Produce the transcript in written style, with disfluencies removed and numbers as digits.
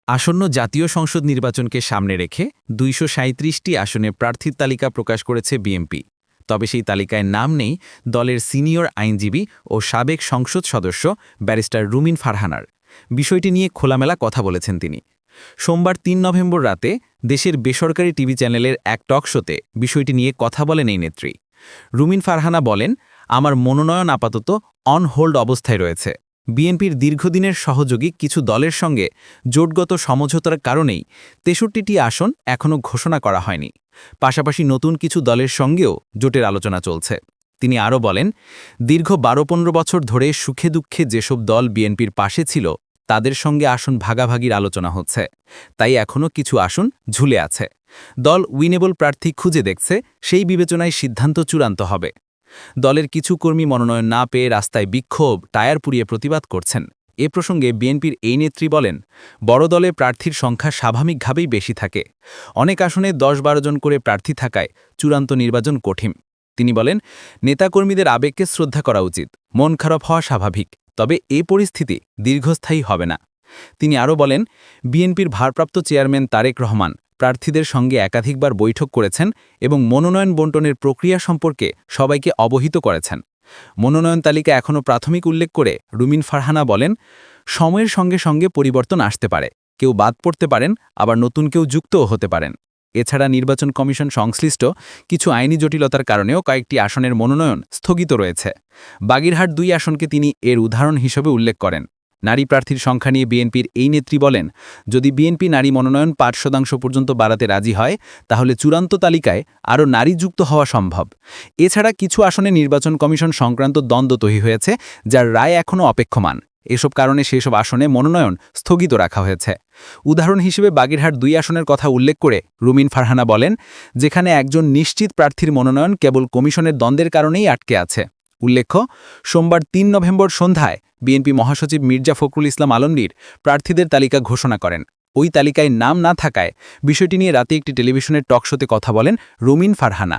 আসন্ন জাতীয় সংসদ নির্বাচনকে সামনে রেখে ২৩৭টি আসনে প্রার্থীর তালিকা প্রকাশ করেছে বিএনপি। তবে সেই তালিকায় নাম নেই দলের সিনিয়র আইনজীবী ও সাবেক সংসদ সদস্য ব্যারিস্টার রুমিন ফারহানার। বিষয়টি নিয়ে খোলামেলা কথা বলেছেন তিনি। সোমবার ৩ নভেম্বর রাতে দেশের বেসরকারি টিভি চ্যানেলের এক টক শোতে বিষয়টি নিয়ে কথা বলেন এই নেত্রী। রুমিন ফারহানা বলেন, আমার মনোনয়ন আপাতত অন হোল্ড অবস্থায় রয়েছে। বিএনপির দীর্ঘদিনের সহযোগী কিছু দলের সঙ্গে জোটগত সমঝোতার কারণেই ৬৩টি আসন এখনও ঘোষণা করা হয়নি। পাশাপাশি নতুন কিছু দলের সঙ্গেও জোটের আলোচনা চলছে। তিনি আরও বলেন, দীর্ঘ ১২-১৫ বছর ধরে সুখে দুঃখে যেসব দল বিএনপির পাশে ছিল তাদের সঙ্গে আসন ভাগাভাগির আলোচনা হচ্ছে, তাই এখনও কিছু আসন ঝুলে আছে। দল উইনেবল প্রার্থী খুঁজে দেখছে, সেই বিবেচনায় সিদ্ধান্ত চূড়ান্ত হবে। দলের কিছু কর্মী মনোনয়ন না পেয়ে রাস্তায় বিক্ষোভ, টায়ার পুড়িয়ে প্রতিবাদ করছেন। এ প্রসঙ্গে বিএনপির এই নেত্রী বলেন, বড় দলে প্রার্থীর সংখ্যা স্বাভাবিকভাবেই বেশি থাকে। অনেক আসনে ১০-১২ জন করে প্রার্থী থাকায় চূড়ান্ত নির্বাচন কঠিন। তিনি বলেন, নেতাকর্মীদের আবেগকে শ্রদ্ধা করা উচিত, মন খারাপ হওয়া স্বাভাবিক, তবে এ পরিস্থিতি দীর্ঘস্থায়ী হবে না। তিনি আরও বলেন, বিএনপির ভারপ্রাপ্ত চেয়ারম্যান তারেক রহমান প্রার্থীদের সঙ্গে একাধিকবার বৈঠক করেছেন এবং মনোনয়ন বণ্টনের প্রক্রিয়া সম্পর্কে সবাইকে অবহিত করেছেন। মনোনয়ন তালিকা এখনও প্রাথমিক উল্লেখ করে রুমিন ফারহানা বলেন, সময়ের সঙ্গে সঙ্গে পরিবর্তন আসতে পারে, কেউ বাদ পড়তে পারেন, আবার নতুন কেউ যুক্তও হতে পারেন। এছাড়া নির্বাচন কমিশন সংশ্লিষ্ট কিছু আইনি জটিলতার কারণেও কয়েকটি আসনের মনোনয়ন স্থগিত রয়েছে। বাগেরহাট ২ আসনকে তিনি এর উদাহরণ হিসেবে উল্লেখ করেন। নারী প্রার্থীর সংখ্যা নিয়ে বিএনপির এই নেত্রী বলেন, যদি বিএনপি নারী মনোনয়ন ৫% পর্যন্ত বাড়াতে রাজি হয় তাহলে চূড়ান্ত তালিকায় আরও নারী যুক্ত হওয়া সম্ভব। এছাড়া কিছু আসনে নির্বাচন কমিশন সংক্রান্ত দ্বন্দ্ব তৈরি হয়েছে, যার রায় এখনও অপেক্ষমান। এসব কারণে সেসব আসনে মনোনয়ন স্থগিত রাখা হয়েছে। উদাহরণ হিসেবে বাগেরহাট ২ আসনের কথা উল্লেখ করে রুমিন ফারহানা বলেন, যেখানে একজন নিশ্চিত প্রার্থীর মনোনয়ন কেবল কমিশনের দ্বন্দ্বের কারণেই আটকে আছে। উল্লেখ্য, সোমবার ৩ নভেম্বর সন্ধ্যায় বিএনপি মহাসচিব মির্জা ফখরুল ইসলাম আলমগীর প্রার্থীদের তালিকা ঘোষণা করেন। ওই তালিকায় নাম না থাকায় বিষয়টি নিয়ে রাতে একটি টেলিভিশনের টক শোতে কথা বলেন রুমিন ফারহানা।